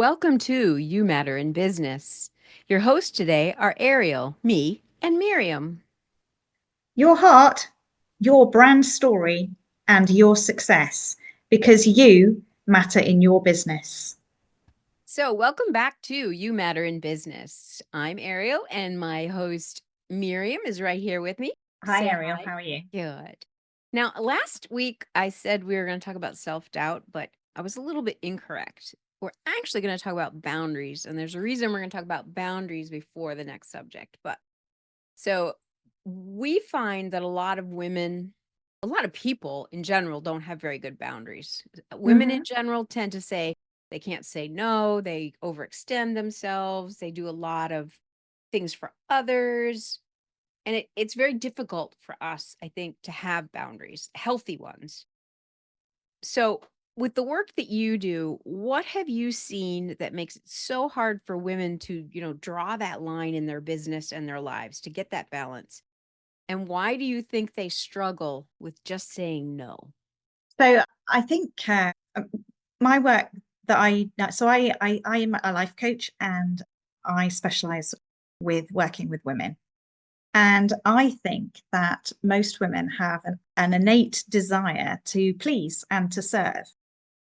Welcome to You Matter in Business. Your hosts today are Ariel, me, and Miriam. Your heart, your brand story, and your success because you matter in your business. So, welcome back to You Matter in Business. I'm Ariel, and my host Miriam is right here with me. Hi, Say Ariel. hi. How are you? Good. Now, last week I said we were going to talk about self doubt, but I was a little bit incorrect. We're actually going to talk about boundaries, and there's a reason we're going to talk about boundaries before the next subject. So we find that a lot of women, a lot of people in general don't have very good boundaries. Women in Hmm. general tend to say they can't say no, they overextend themselves, they do a lot of things for others. And it's very difficult for us, I think, to have boundaries, healthy ones. So, with the work that you do, what have you seen that makes it so hard for women to, draw that line in their business and their lives to get that balance? And why do you think they struggle with just saying no? So I think my work that I am a life coach and I specialize with working with women. And I think that most women have an innate desire to please and to serve.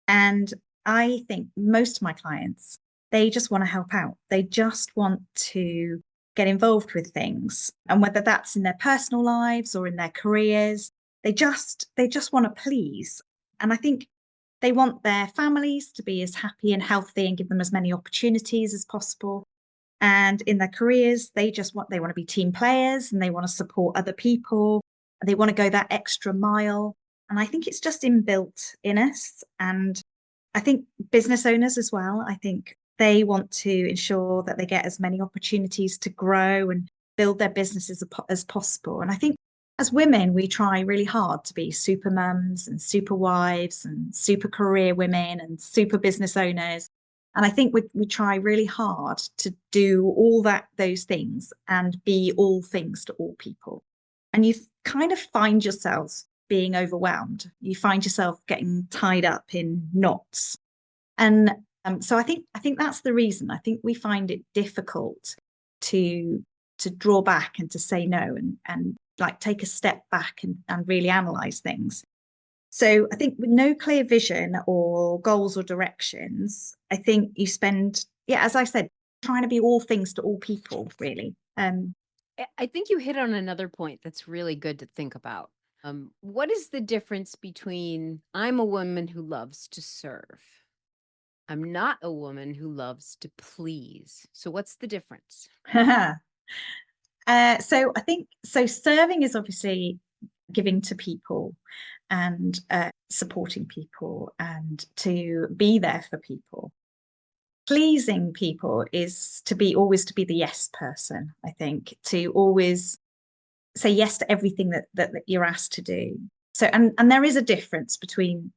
And I think most of my clients, they just want to help out. They just want to get involved with things. And whether that's in their personal lives or in their careers, they just want to please. And I think they want their families to be as happy and healthy and give them as many opportunities as possible. And in their careers, they want to be team players and they want to support other people. They want to go that extra mile. And I think it's just inbuilt in us. And I think business owners as well, I think they want to ensure that they get as many opportunities to grow and build their businesses as possible. And I think as women, we try really hard to be super mums and super wives and super career women and super business owners. And I think we try really hard to do all those things and be all things to all people. And you kind of find yourself being overwhelmed. You find yourself getting tied up in knots. And so I think that's the reason. I think we find it difficult to draw back and to say no and like take a step back and really analyze things. So I think with no clear vision or goals or directions, I think you spend, yeah, as I said, trying to be all things to all people, really. I think you hit on another point that's really good to think about. What is the difference between I'm a woman who loves to serve? I'm not a woman who loves to please. So, what's the difference? So I think so. Serving is obviously giving to people and supporting people and to be there for people. Pleasing people is to be always to be the yes person. I think to always say yes to everything that you're asked to do. So and there is a difference between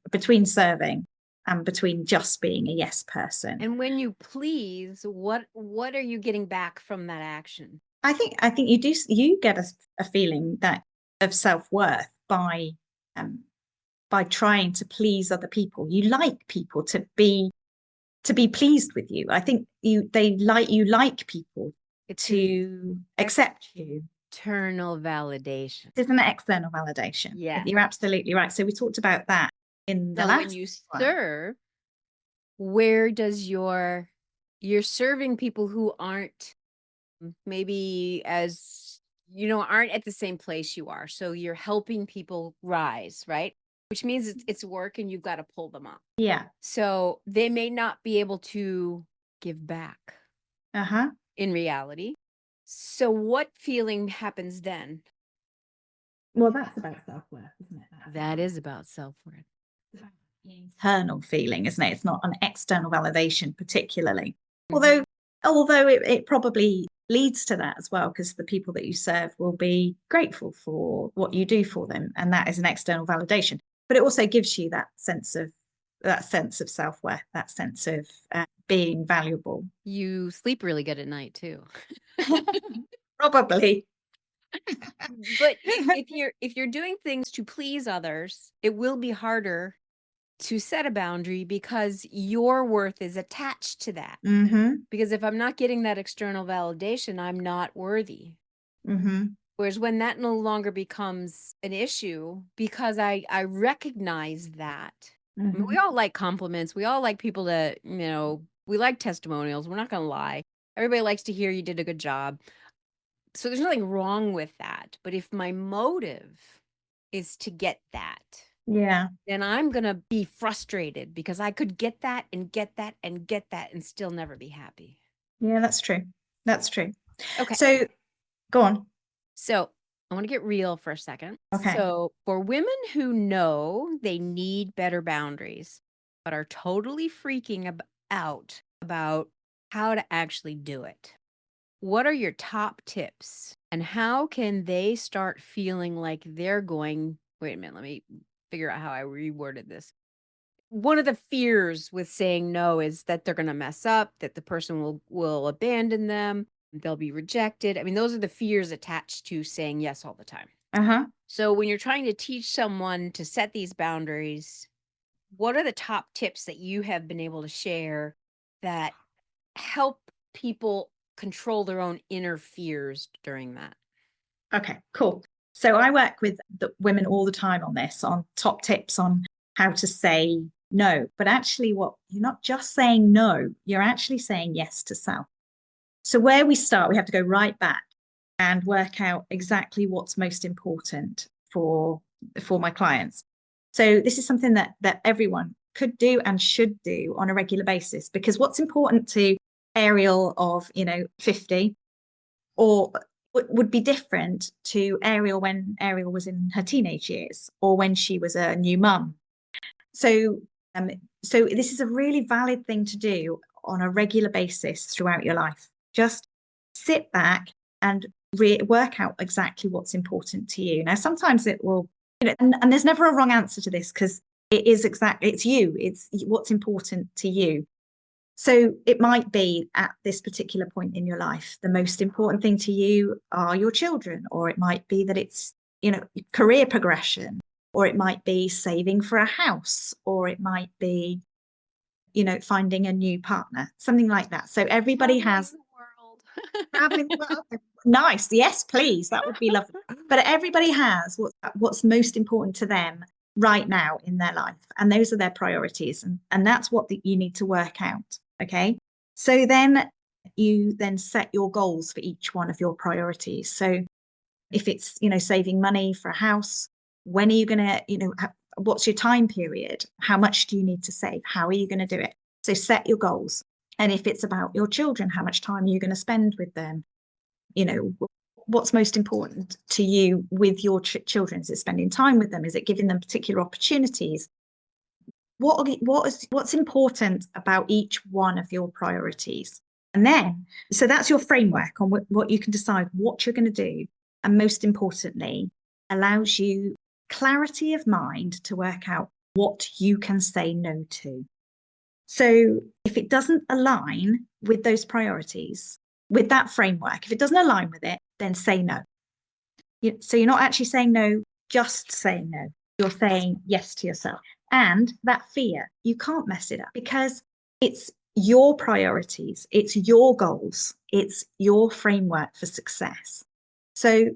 serving and between just being a yes person. And when you please, what are you getting back from that action? I think you get a feeling that of self-worth um by trying to please other people. You like people to be pleased with you. I think you like people It's an to accept you. external validation. This is an external validation. Yeah. You're absolutely right. So we talked about that in the Now, when last you one. serve, where does you're serving people who aren't maybe as aren't at the same place you are. So you're helping people rise, right? Which means it's work and you've got to pull them up. Yeah. So they may not be able to give back Uh-huh. in reality. So what feeling happens then? Well, that's about self-worth, isn't it? That is about self-worth. It's about the internal feeling, isn't it? It's not an external validation, particularly. Mhm. Although it probably leads to that as well, because the people that you serve will be grateful for what you do for them, and that is an external validation. But it also gives you that sense of self-worth, that sense of being valuable. You sleep really good at night too. Probably. But if you're doing things to please others, it will be harder to set a boundary because your worth is attached to that. Mm-hmm. Because if I'm not getting that external validation, I'm not worthy. Mm-hmm. Whereas when that no longer becomes an issue because I recognize that. I mean, we Mm-hmm. all like compliments. We all like people to, we like testimonials. We're not going to lie. Everybody likes to hear you did a good job. So there's nothing wrong with that. But if my motive is to get that, Yeah. then I'm going to be frustrated because I could get that and get that and get that and still never be happy. Yeah, that's true. That's true. Okay. So go on. So I want to get real for a second. Okay. So, for women who know they need better boundaries, but are totally freaking out about how to actually do it, what are your top tips? And how can they start feeling like they're going, wait a minute, let me figure out how I reworded this. One of the fears with saying no is that they're going to mess up, that the person will abandon them, they'll be rejected. I mean, those are the fears attached to saying yes all the time. Uh-huh. So when you're trying to teach someone to set these boundaries, what are the top tips that you have been able to share that help people control their own inner fears during that? Okay, cool. So I work with the women all the time on this, on top tips on how to say no. But actually, what you're not just saying no, you're actually saying yes to self. So where we start, we have to go right back and work out exactly what's most important for my clients. So this is something that everyone could do and should do on a regular basis, because what's important to Ariel of 50 or would be different to Ariel when Ariel was in her teenage years or when she was a new mum. So um, so this is a really valid thing to do on a regular basis throughout your life. Just sit back and work out exactly what's important to you. Now, sometimes it will, and there's never a wrong answer to this because it's you, it's what's important to you. So it might be at this particular point in your life, the most important thing to you are your children, or it might be that it's, career progression, or it might be saving for a house, or it might be, finding a new partner, something like that. So everybody Traveling has the world. traveling. Well, nice. Yes, please. That would be lovely. But everybody has what's most important to them right now in their life. And those are their priorities. And that's what you need to work out. Okay. So then you then set your goals for each one of your priorities. So if it's, saving money for a house, when are you going to, what's your time period? How much do you need to save? How are you going to do it? So set your goals. And if it's about your children, how much time are you going to spend with them? What's most important to you with your children? Is it spending time with them? Is it giving them particular opportunities? What's important about each one of your priorities? And then, so that's your framework on what you can decide what you're going to do. And most importantly, allows you clarity of mind to work out what you can say no to. So if it doesn't align with those priorities, with that framework, if it doesn't align with it, then say no. So you're not actually saying no, just saying no. You're saying yes to yourself. And that fear, you can't mess it up because it's your priorities, it's your goals, it's your framework for success. So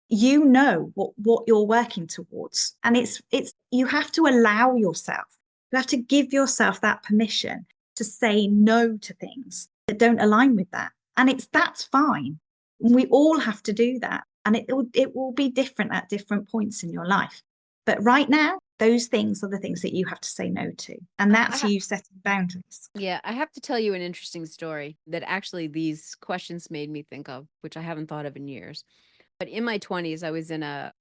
you know what you're working towards. And it's you have to allow yourself, you have to give yourself that permission to say no to things that don't align with that. And that's fine. We all have to do that. And it will be different at different points in your life. But right now, those things are the things that you have to say no to. And that's you setting boundaries. Yeah, I have to tell you an interesting story that actually these questions made me think of, which I haven't thought of in years. But in my 20s, I was in a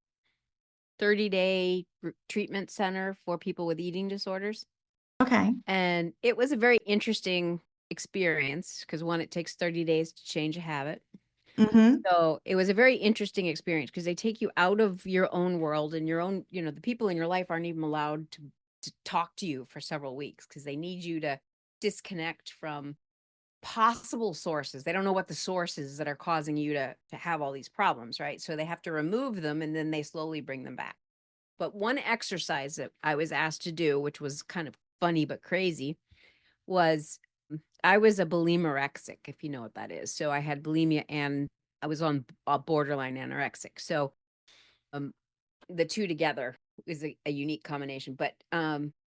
30-day treatment center for people with eating disorders. Okay. And it was a very interesting experience because one, it takes 30 days to change a habit. Mm-hmm. So it was a very interesting experience because they take you out of your own world and your own, the people in your life aren't even allowed to talk to you for several weeks because they need you to disconnect from possible sources. They don't know what the sources that are causing you to have all these problems, right? So they have to remove them and then they slowly bring them back. But one exercise that I was asked to do, which was kind of funny but crazy, was I was a bulimorexic, if you know what that is. So I had bulimia and I was on borderline anorexic. So um, the two together is a unique combination. But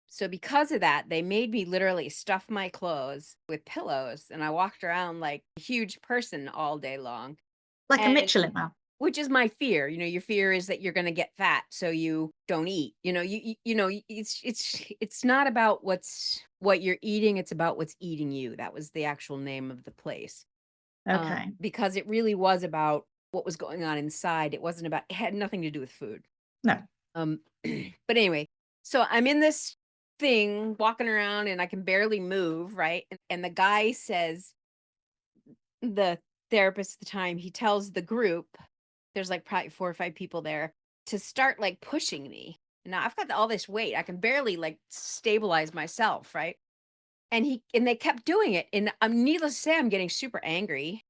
so because of that, they made me literally stuff my clothes with pillows, and I walked around like a huge person all day long. Like a And Michelin man. which is my fear. Your fear is that you're going to get fat, so you don't eat. It's not about what you're eating, it's about what's eating you. That was the actual name of the place. Okay. Because it really was about what was going on inside. It had nothing to do with food. No. Um, but anyway, so I'm in this thing walking around and I can barely move, right? And the guy says, the therapist at the time, he tells the group, there's like probably 4 or 5 people there, to start like pushing me. Now I've got all this weight. I can barely like stabilize myself, right? And they kept doing it. And I'm needless to say, I'm getting super angry.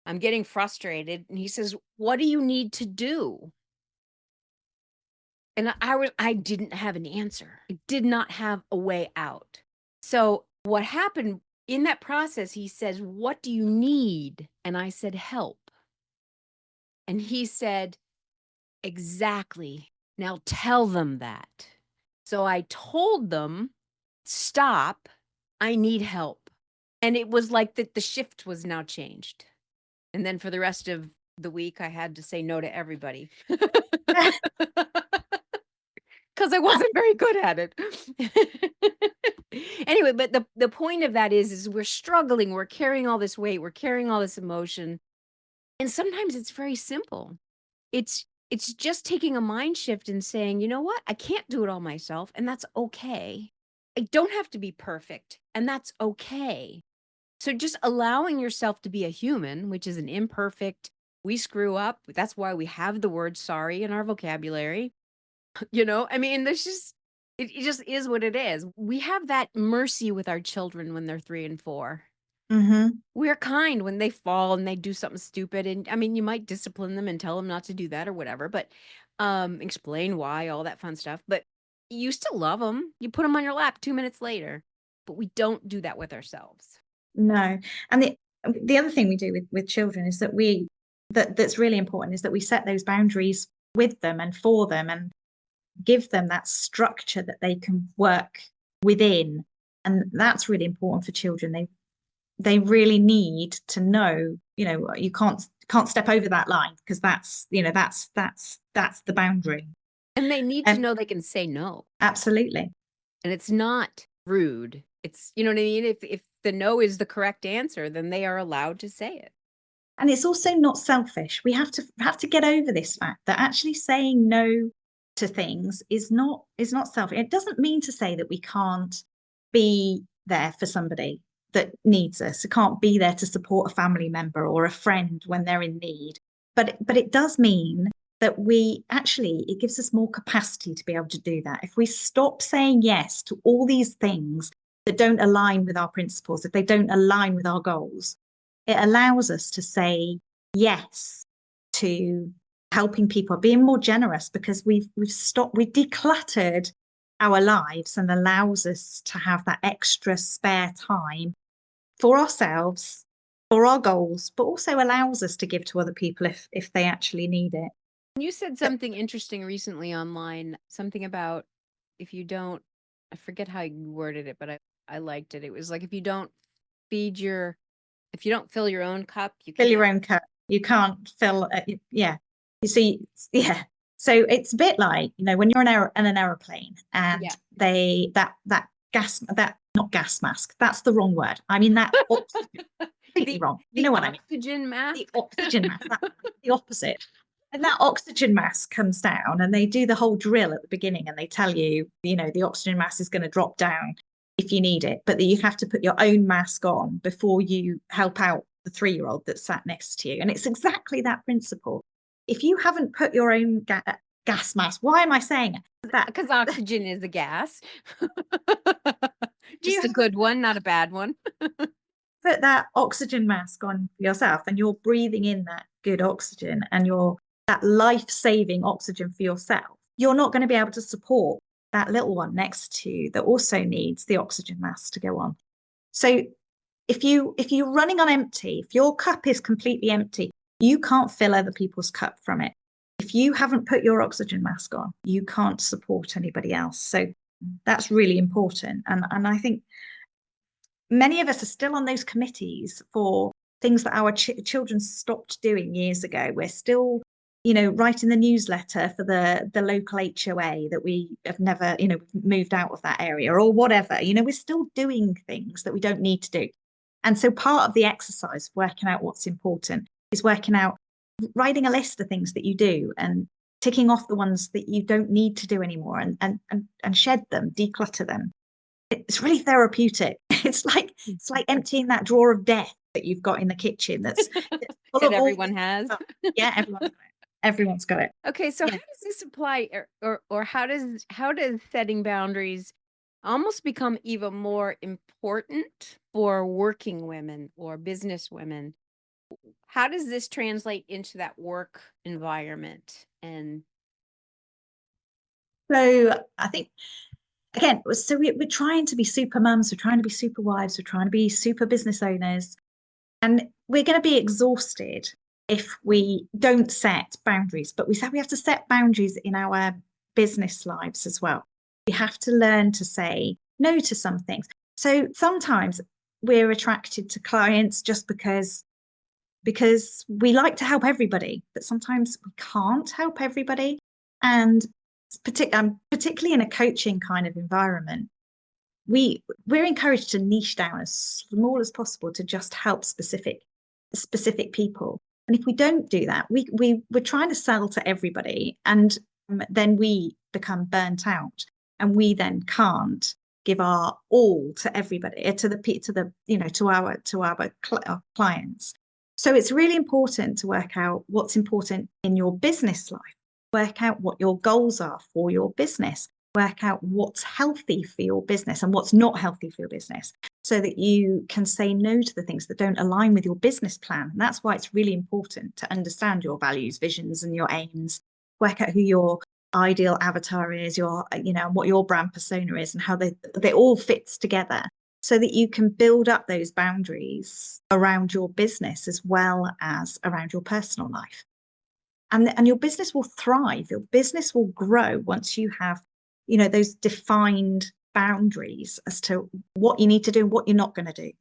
I'm getting frustrated. And he says, "What do you need to do?" And I didn't have an answer. I did not have a way out. So what happened in that process, he says, "What do you need?" And I said, "Help." And he said, "Exactly. Now tell them that." So I told them, "Stop. I need help." And it was like that the shift was now changed. And then for the rest of the week, I had to say no to everybody. Because I wasn't very good at it. Anyway, but the point of that is we're struggling, we're carrying all this weight, we're carrying all this emotion, and sometimes it's very simple. It's just taking a mind shift and saying, "You know what? I can't do it all myself, and that's okay. I don't have to be perfect, and that's okay." So just allowing yourself to be a human, which is an imperfect, we screw up. That's why we have the word sorry in our vocabulary. I mean, it just is what it is. We have that mercy with our children when they're 3 and 4. Mm-hmm. We're kind when they fall and they do something stupid, and I mean, you might discipline them and tell them not to do that or whatever, but explain why, all that fun stuff, but you still love them. You put them on your lap 2 minutes later, but we don't do that with ourselves. No. And the other thing we do with children is that that's really important is that we set those boundaries with them and for them and give them that structure that they can work within. And that's really important for children. They really need to know, you can't step over that line because that's the boundary. And they need to And know they can say no. absolutely. And it's not rude. It's, you know what I mean? If the no is the correct answer, then they are allowed to say it. And it's also not selfish. We have to get over this fact that actually saying no to things is not selfish. It doesn't mean to say that we can't be there for somebody that needs us. We can't be there to support a family member or a friend when they're in need. But it does mean that it gives us more capacity to be able to do that. If we stop saying yes to all these things that don't align with our principles, if they don't align with our goals, it allows us to say yes to helping people, being more generous, because we've decluttered our lives and allows us to have that extra spare time for ourselves, for our goals, but also allows us to give to other people if they actually need it. You said something interesting recently online, something about if you don't, I forget how you worded it, but I liked it. It was like feed your, if you don't fill your own cup, you Fill your can't. own cup. You can't fill. Yeah, you see, yeah. So it's a bit like when you're in an aeroplane and Yeah. they that gas that not gas mask. That's the wrong word. I mean that oxygen. Completely The wrong. You the know what I mean? oxygen mask. The oxygen mask. That's the opposite. And that oxygen mask comes down, and they do the whole drill at the beginning, and they tell you, the oxygen mask is going to drop down if you need it, but that you have to put your own mask on before you help out the 3-year-old that sat next to you. And it's exactly that principle. If you haven't put your own gas mask, why am I saying it? Because oxygen is a gas. You Just a haven't good one, not a bad one. put that oxygen mask on yourself, and you're breathing in that good oxygen and that life-saving oxygen for yourself, you're not going to be able to support that little one next to you that also needs the oxygen mask to go on. So if you're running on empty, if your cup is completely empty, you can't fill other people's cup from it. If you haven't put your oxygen mask on, you can't support anybody else. So that's really important. And I think many of us are still on those committees for things that our children stopped doing years ago. We're still, writing the newsletter for the local HOA that we have never, moved out of that area or whatever. We're still doing things that we don't need to do. And so part of the exercise, working out what's important, is working out, writing a list of things that you do and ticking off the ones that you don't need to do anymore and shed them, declutter them. It's really therapeutic. It's like emptying that drawer of death that you've got in the kitchen that's full that of all everyone has. yeah, everyone's got it. Okay, so Yeah. how does this apply, or how does setting boundaries almost become even more important for working women or business women? How does this translate into that work environment? And So I think again, so we're trying to be super mums, we're trying to be super wives, we're trying to be super business owners, and we're going to be exhausted if we don't set boundaries. But we said we have to set boundaries in our business lives as well. We have to learn to say no to some things. So sometimes we're attracted to clients just because we like to help everybody, but sometimes we can't help everybody. And particularly in a coaching kind of environment, we're encouraged to niche down as small as possible to just help specific people. And if we don't do that, we're trying to sell to everybody, and then we become burnt out, and we then can't give our all to everybody, to our clients. So it's really important to work out what's important in your business life, work out what your goals are for your business, work out what's healthy for your business and what's not healthy for your business, so that you can say no to the things that don't align with your business plan. And that's why it's really important to understand your values, visions, and your aims, work out who your ideal avatar is, what your brand persona is, and how they all fits together, so that you can build up those boundaries around your business as well as around your personal life. And your business will thrive, your business will grow once you have, those defined boundaries as to what you need to do and what you're not going to do.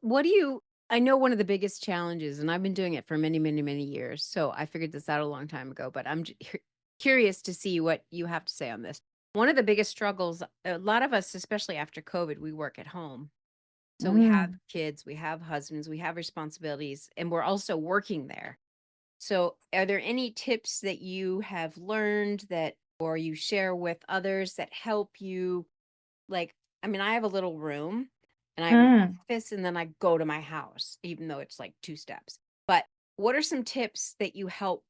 what do you? I know one of the biggest challenges, and I've been doing it for many, many, many years. So I figured this out a long time ago, but I'm curious to see what you have to say on this. One of the biggest struggles, a lot of us, especially after COVID, we work at home. So we have Mm. kids, we have husbands, we have responsibilities, and we're also working there. So are there any tips that you have learned that, or you share with others that help you? Like, I mean, I have a little room and I have an Mm. office, and then I go to my house, even though it's like two steps. But what are some tips that you help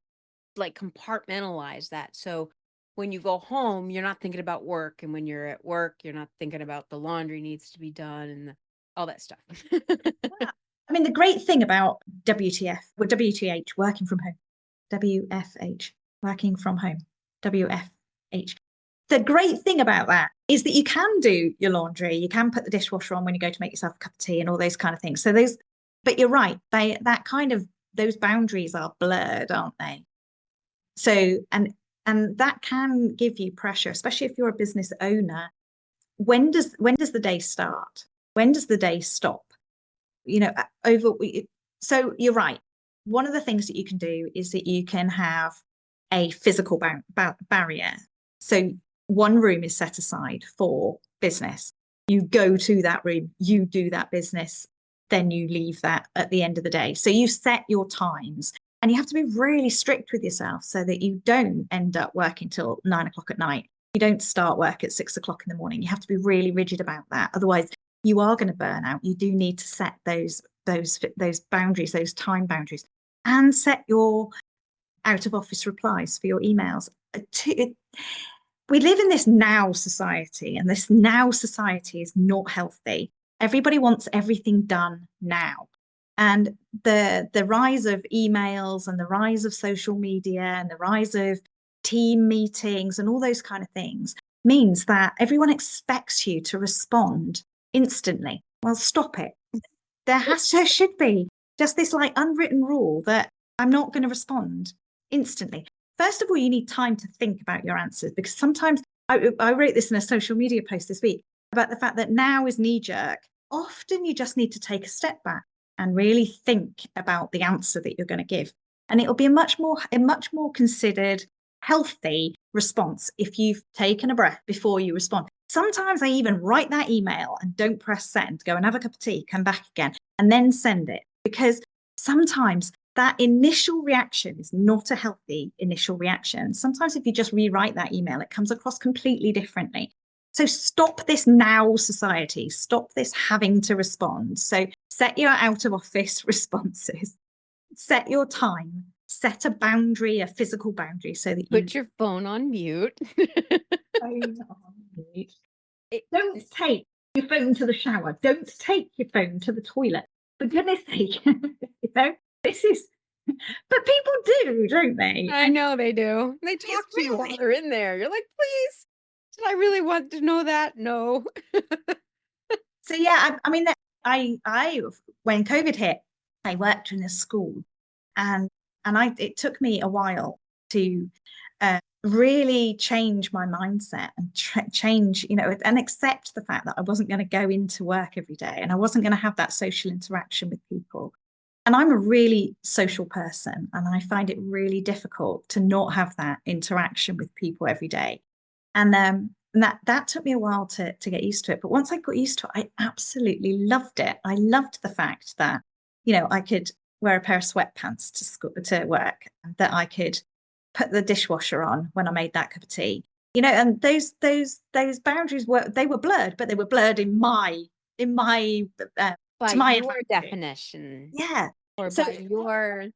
like compartmentalize that? So when you go home, you're not thinking about work. And when you're at work, you're not thinking about the laundry needs to be done and all that stuff. Well, I mean, the great thing about WTH, working from home, WFH, working from home, WFH. The great thing about that is that you can do your laundry, you can put the dishwasher on when you go to make yourself a cup of tea and all those kind of things. But you're right, those boundaries are blurred, aren't they? So, and that can give you pressure, especially if you're a business owner. When does the day start? When does the day stop? You know, over. So you're right. One of the things that you can do is that you can have a physical barrier. So one room is set aside for business. You go to that room, you do that business, then you leave that at the end of the day. So you set your times, and you have to be really strict with yourself so that you don't end up working till 9 o'clock at night. You don't start work at 6 o'clock in the morning. You have to be really rigid about that. Otherwise, you are going to burn out. You do need to set those boundaries, those time boundaries, and set your out of office replies for your emails. We live in this now society, and this now society is not healthy. Everybody wants everything done now. And the rise of emails and the rise of social media and the rise of team meetings and all those kind of things means that everyone expects you to respond instantly. Well, stop it. There should be just this like unwritten rule that I'm not going to respond instantly. First of all, you need time to think about your answers, because sometimes I wrote this in a social media post this week about the fact that now is knee jerk. Often you just need to take a step back and really think about the answer that you're going to give. And it'll be a much more considered, healthy response if you've taken a breath before you respond. Sometimes I even write that email and don't press send, go and have a cup of tea, come back again, and then send it. Because sometimes that initial reaction is not a healthy initial reaction. Sometimes if you just rewrite that email, it comes across completely differently. So stop this now society, stop this having to respond. So set your out of office responses, set your time, set a boundary, a physical boundary, so that you Put your phone on mute. It, don't take your phone to the shower. Don't take your phone to the toilet. For goodness sake, this is, but people do, don't they? I And know they do. They talk it's to you while really, they're in there. You're like, please, did I really want to know that? No. so yeah, I mean, I, when COVID hit, I worked in a school, and it took me a while to really change my mindset and change, and accept the fact that I wasn't going to go into work every day and I wasn't going to have that social interaction with people. And I'm a really social person, and I find it really difficult to not have that interaction with people every day. And that took me a while to get used to it. But once I got used to it, I absolutely loved it. I loved the fact that, I could wear a pair of sweatpants to school, to work, that I could put the dishwasher on when I made that cup of tea. And those boundaries were blurred, but they were blurred in my By to my your advantage. definition, Yeah. or So by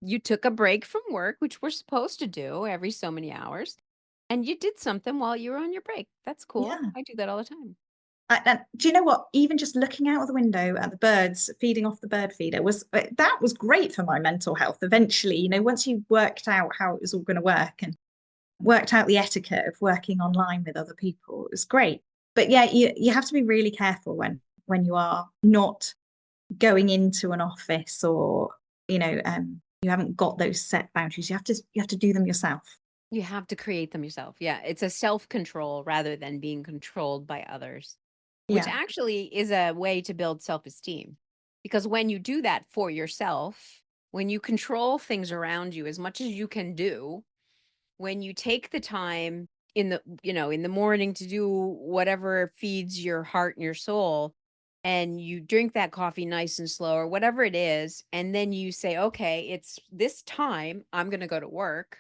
you took a break from work, which we're supposed to do every so many hours, and you did something while you were on your break. That's cool. yeah. I do that all the time. And do you know what? Even just looking out of the window at the birds feeding off the bird feeder was great for my mental health. Eventually, once you worked out how it was all going to work and worked out the etiquette of working online with other people, it was great. But yeah, you have to be really careful when you are not going into an office, or you haven't got those set boundaries. You have to do them yourself. You have to create them yourself. Yeah, it's a self-control rather than being controlled by others, which Yeah. actually is a way to build self-esteem. Because when you do that for yourself, when you control things around you as much as you can do, when you take the time in the morning to do whatever feeds your heart and your soul, and you drink that coffee nice and slow or whatever it is, and then you say, okay, it's this time, I'm going to go to work.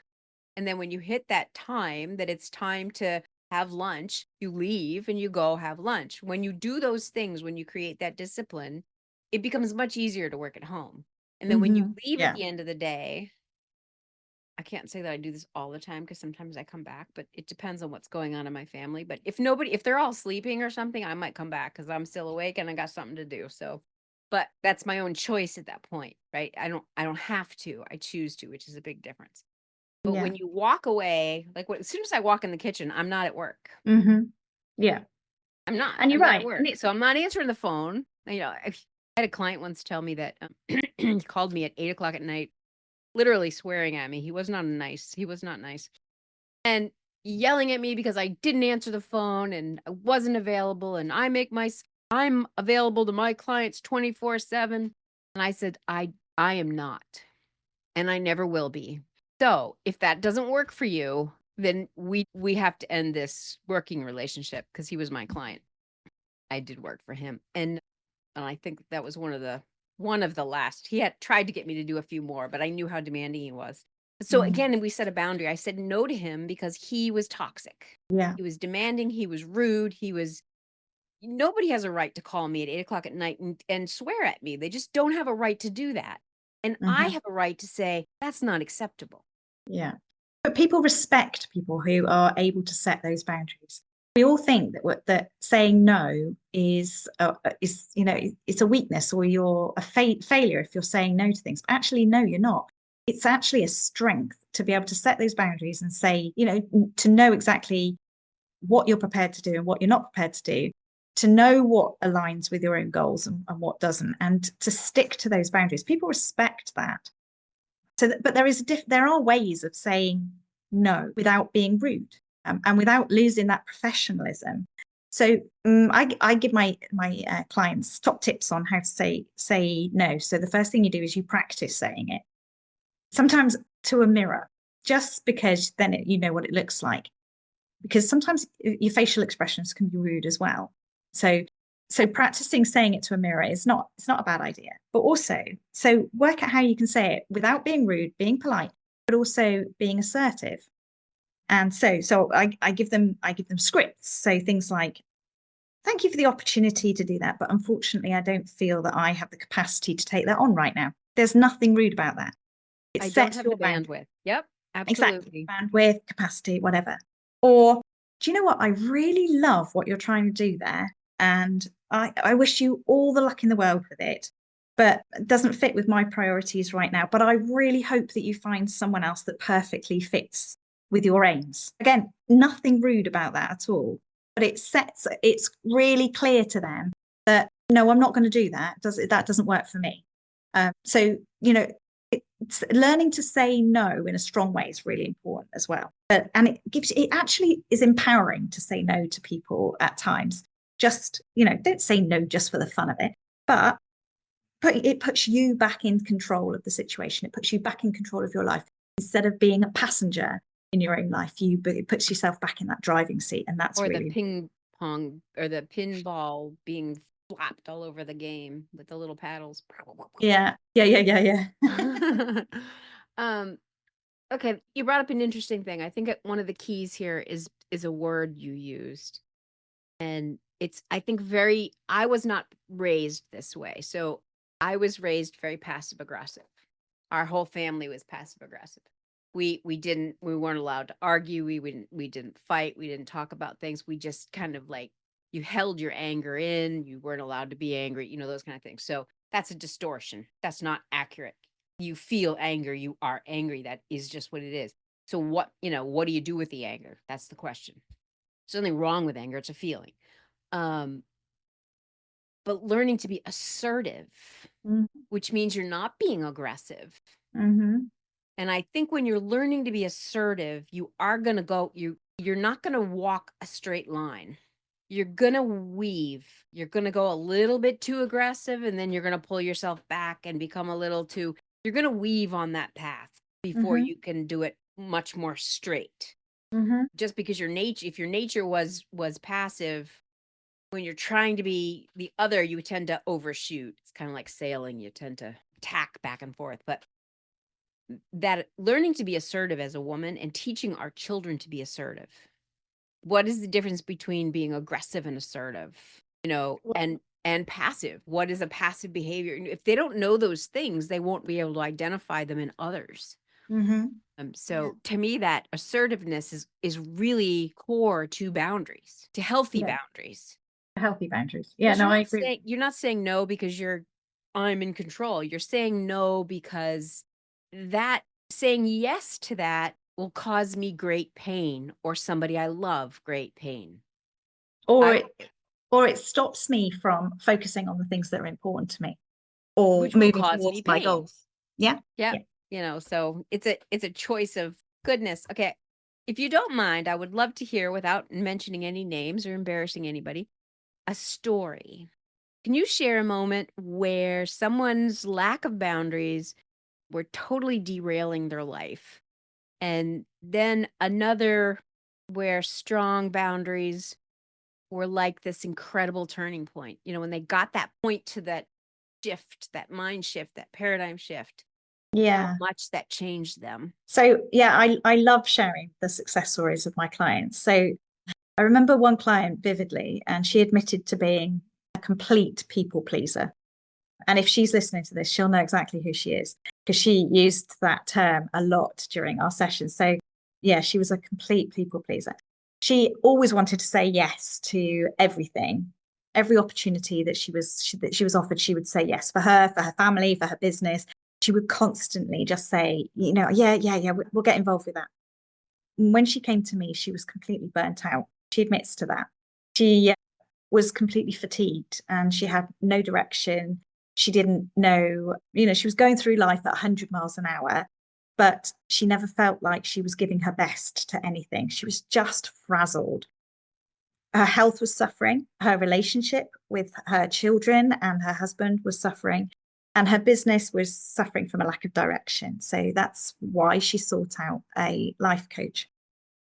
And then when you hit that time that it's time to have lunch, you leave and you go have lunch. When you do those things, when you create that discipline, it becomes much easier to work at home. And then when you leave at Yeah. the end of the day, I can't say that I do this all the time because sometimes I come back, but it depends on what's going on in my family. But if they're all sleeping or something, I might come back because I'm still awake and I got something to do. So, but that's my own choice at that point, right? I don't have to. I choose to, which is a big difference. But Yeah. when you walk away, like as soon as I walk in the kitchen, I'm not at work. Hmm. Yeah. I'm not. And I'm you're not at right. And work. it's So I'm not answering the phone. I had a client once tell me that he called me at 8 o'clock at night, literally swearing at me. He was not nice. And yelling at me because I didn't answer the phone and I wasn't available. And I'm available to my clients 24/7. And I said, I am not. And I never will be. So if that doesn't work for you, then we have to end this working relationship because he was my client. I did work for him. And I think that was one of the last. He had tried to get me to do a few more, but I knew how demanding he was. So mm, again, we set a boundary. I said no to him because he was toxic. yeah. He was demanding, he was rude, nobody has a right to call me at 8 o'clock at night and swear at me. They just don't have a right to do that. And I Hmm. have a right to say, that's not acceptable. Yeah. But people respect people who are able to set those boundaries. We all think that saying no is it's a weakness, or you're a failure if you're saying no to things. But actually, no, you're not. it's actually a strength to be able to set those boundaries and say, to know exactly what you're prepared to do and what you're not prepared to do, to know what aligns with your own goals and what doesn't, and to stick to those boundaries. People respect that. But there are ways of saying no without being rude, and without losing that professionalism. So I give my clients top tips on how to say no. So the first thing you do is you practice saying it, sometimes to a mirror, just because then you know what it looks like. Because sometimes your facial expressions can be rude as well. So practicing saying it to a mirror is not a bad idea. But also, so work out how you can say it without being rude, being polite, but also being assertive. And so I give them scripts. So things like, thank you for the opportunity to do that, but unfortunately, I don't feel that I have the capacity to take that on right now. There's nothing rude about that. It I don't sets have the your boundary. bandwidth. Yep, Exactly. absolutely. Bandwidth, capacity, whatever. Or, do you know what? I really love what you're trying to do there. And I wish you all the luck in the world with it, but it doesn't fit with my priorities right now. But I really hope that you find someone else that perfectly fits with your aims. Again, nothing rude about that at all. But it's really clear to them that, no, I'm not going to do that. That doesn't work for me. So, it's learning to say no in a strong way is really important as well. And it actually is empowering to say no to people at times. Just, don't say no just for the fun of it, but it puts you back in control of the situation. It puts you back in control of your life. Instead of being a passenger in your own life, it puts yourself back in that driving seat. And that's Or the really, ping pong or the pinball being flapped all over the game with the little paddles. yeah. um, okay, you brought up an interesting thing. I think one of the keys here is a word you used. And it's, I think, I was not raised this way. So I was raised very passive aggressive. Our whole family was passive aggressive. We weren't allowed to argue. We didn't fight. We didn't talk about things. We just kind of like, you held your anger in. You weren't allowed to be angry, those kind of things. So that's a distortion. That's not accurate. You feel anger. You are angry. That is just what it is. So what do you do with the anger? That's the question. There's nothing wrong with anger. It's a feeling. Um, but learning to be assertive, which means you're not being aggressive. Mm-hmm. And I think when you're learning to be assertive, you are going to you're not going to walk a straight line. You're going to weave. You're going to go a little bit too aggressive, and then you're going to pull yourself back and become a little too, you're going to weave on that path before Mm-hmm. you can do it much more straight. Mm-hmm. Just because if your nature was passive, when you're trying to be the other, you tend to overshoot. It's kind of like sailing. You tend to tack back and forth. But that learning to be assertive as a woman and teaching our children to be assertive. What is the difference between being aggressive and assertive? And passive. What is a passive behavior? If they don't know those things, they won't be able to identify them in others. Mm-hmm. So to me, that assertiveness is really core to boundaries, to healthy Yeah. boundaries. Healthy boundaries. Yeah, Because no, I agree. you're not saying no because I'm in control. You're saying no because that saying yes to that will cause me great pain, or somebody I love great pain. Or I it stops me from focusing on the things that are important to me, or Which will moving cause me towards my pain. goals. Yeah. Yeah. Yeah. So it's a choice of goodness. Okay. If you don't mind, I would love to hear, without mentioning any names or embarrassing anybody, a story. Can you share a moment where someone's lack of boundaries were totally derailing their life? And then another where strong boundaries were like this incredible turning point. When they got that point to that shift, that mind shift, that paradigm shift, how Yeah. much that changed them. So yeah, I love sharing the success stories of my clients. So I remember one client vividly, and she admitted to being a complete people pleaser. And if she's listening to this, she'll know exactly who she is, because she used that term a lot during our sessions. So yeah, she was a complete people pleaser. She always wanted to say yes to everything. Every opportunity that she was offered, she would say yes, for her family, for her business. she would constantly just say, yeah, yeah, yeah, we'll get involved with that. And when she came to me, she was completely burnt out. She admits to that. She was completely fatigued and she had no direction. She didn't know, she was going through life at 100 miles an hour, but she never felt like she was giving her best to anything. She was just frazzled. Her health was suffering. Her relationship with her children and her husband was suffering. And her business was suffering from a lack of direction. So that's why she sought out a life coach.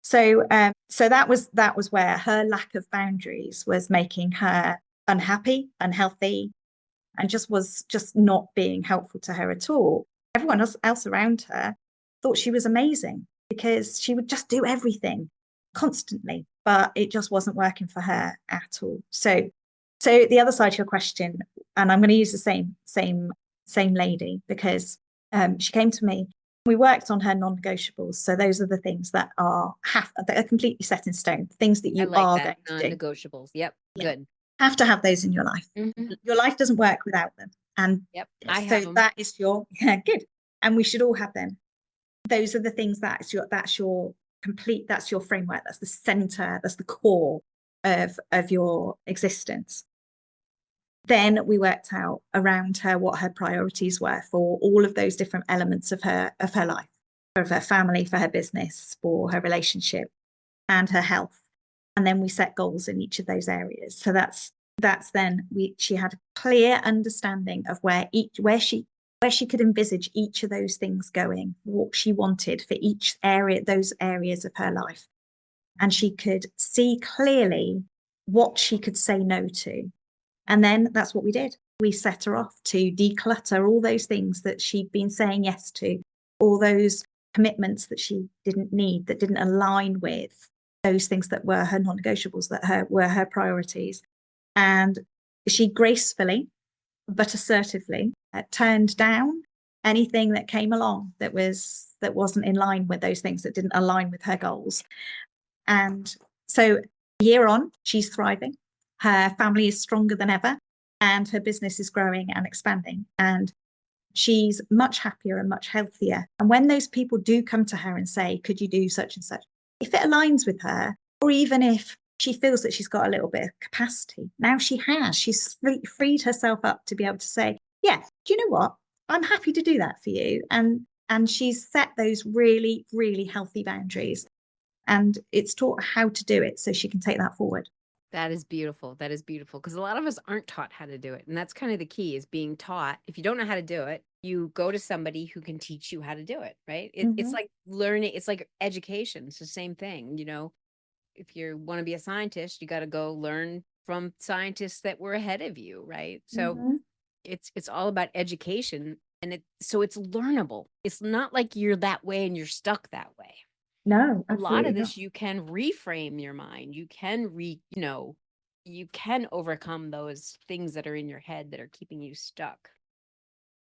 So that was where her lack of boundaries was making her unhappy, unhealthy, and just not being helpful to her at all. Everyone else around her thought she was amazing because she would just do everything constantly, but it just wasn't working for her at all. So the other side to your question, and I'm going to use the same lady because she came to me. We worked on her non-negotiables. So those are the things that are completely set in stone, things that I you like are that. going to do. Non-negotiables. Yep. Yeah, Good. have to have those in your life. Mhm. Your life doesn't work without them. And Yep. I so have them. that is your yeah, good. And we should all have them. Those are the things that's your framework, that's the center, that's the core of your existence. Then we worked out around her what her priorities were for all of those different elements of her life, of her family, for her business, for her relationship, and her health. And then we set goals in each of those areas. So that's then she had a clear understanding of where she could envisage each of those things going, what she wanted for each area, those areas of her life. And she could see clearly what she could say no to. And then that's what we did. We set her off to declutter all those things that she'd been saying yes to, all those commitments that she didn't need, that didn't align with those things that were her non-negotiables, were her priorities. And she gracefully but assertively turned down anything that came along that wasn't in line with those things, that didn't align with her goals. And so a year on, she's thriving. Her family is stronger than ever, and her business is growing and expanding. And she's much happier and much healthier. And when those people do come to her and say, could you do such and such? If it aligns with her, or even if she feels that she's got a little bit of capacity, now she's freed herself up to be able to say, yeah, do you know what? I'm happy to do that for you. And she's set those really, really healthy boundaries. And it's taught how to do it so she can take that forward. That is beautiful. That is beautiful. Because a lot of us aren't taught how to do it. And that's kind of the key, is being taught. If you don't know how to do it, you go to somebody who can teach you how to do it, right? It's Mm-hmm. like learning, it's like education. It's the same thing. If you want to be a scientist, you got to go learn from scientists that were ahead of you, right? So Mm-hmm. it's all about education, and so it's learnable. It's not like you're that way and you're stuck that way. No, A lot absolutely of not. this, you can reframe your mind. You can you can overcome those things that are in your head that are keeping you stuck.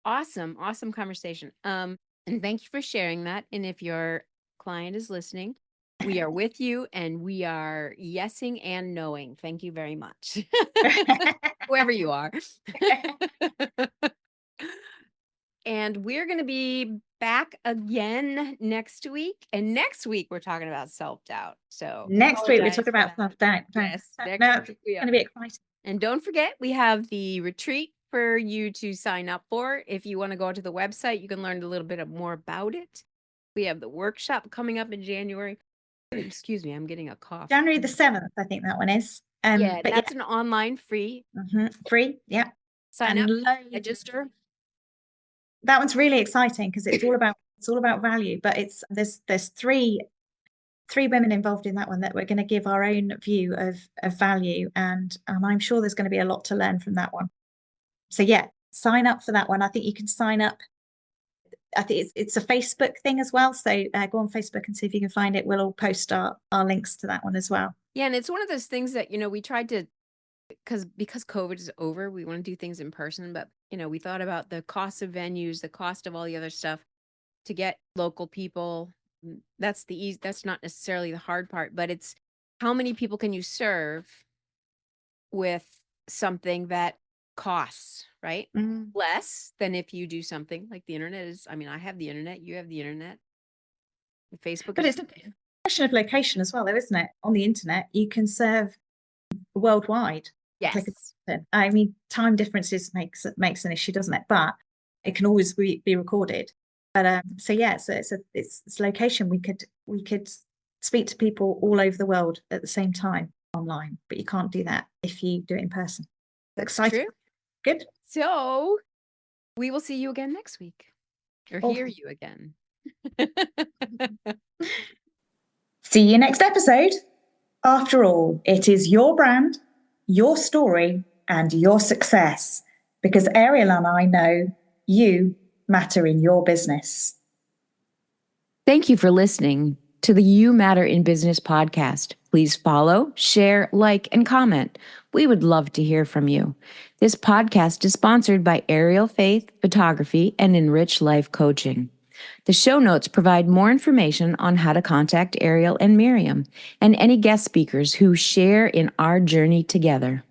Awesome, awesome conversation. And thank you for sharing that. And if your client is listening, we are with you and we are yesing and knowing. Thank you very much. Whoever you are. And we're going to be back again next week. And next week, we're talking about self doubt. So Next week, we apologize talk for about that. self-doubt. Yes, next No, it's week we going to are. be exciting. And don't forget, we have the retreat for you to sign up for. If you want to go to the website, you can learn a little bit more about it. We have the workshop coming up in January. Excuse me, I'm getting a cough. January the 7th, I think that one is. Yeah, But that's yeah, an online free free. Yeah. sign And up, loads. register. That one's really exciting because it's all about value, but there's three women involved in that one that we're going to give our own view of value, and I'm sure there's going to be a lot to learn from that one. So yeah, sign up for that one. I think you can sign up. I think it's a Facebook thing as well. So go on Facebook and see if you can find it. We'll all post our links to that one as well. Yeah, and it's one of those things that, we tried to, because COVID is over, we want to do things in person, but we thought about the cost of venues, the cost of all the other stuff to get local people. That's the easy, that's not necessarily the hard part, but it's how many people can you serve with something that costs, right? Mm. Less than if you do something like the internet is. I mean, I have the internet, you have the internet. Facebook But is, it's a question of location as well, though, isn't it? On the internet, you can serve worldwide. Click a yes, button. I mean, time differences makes an issue, doesn't it? But it can always be recorded. But so yeah, so it's location. We could speak to people all over the world at the same time online, but you can't do that if you do it in person. that's Exciting. true. Good. So we will see you again next week or hear Awesome. you again. See you next episode. After all, it is your brand, your story, and your success. Because Ariel and I know you matter in your business. Thank you for listening to the You Matter in Business podcast. Please follow, share, like, and comment. We would love to hear from you. This podcast is sponsored by Ariel Faith Photography and Enrich Life Coaching. The show notes provide more information on how to contact Ariel and Miriam and any guest speakers who share in our journey together.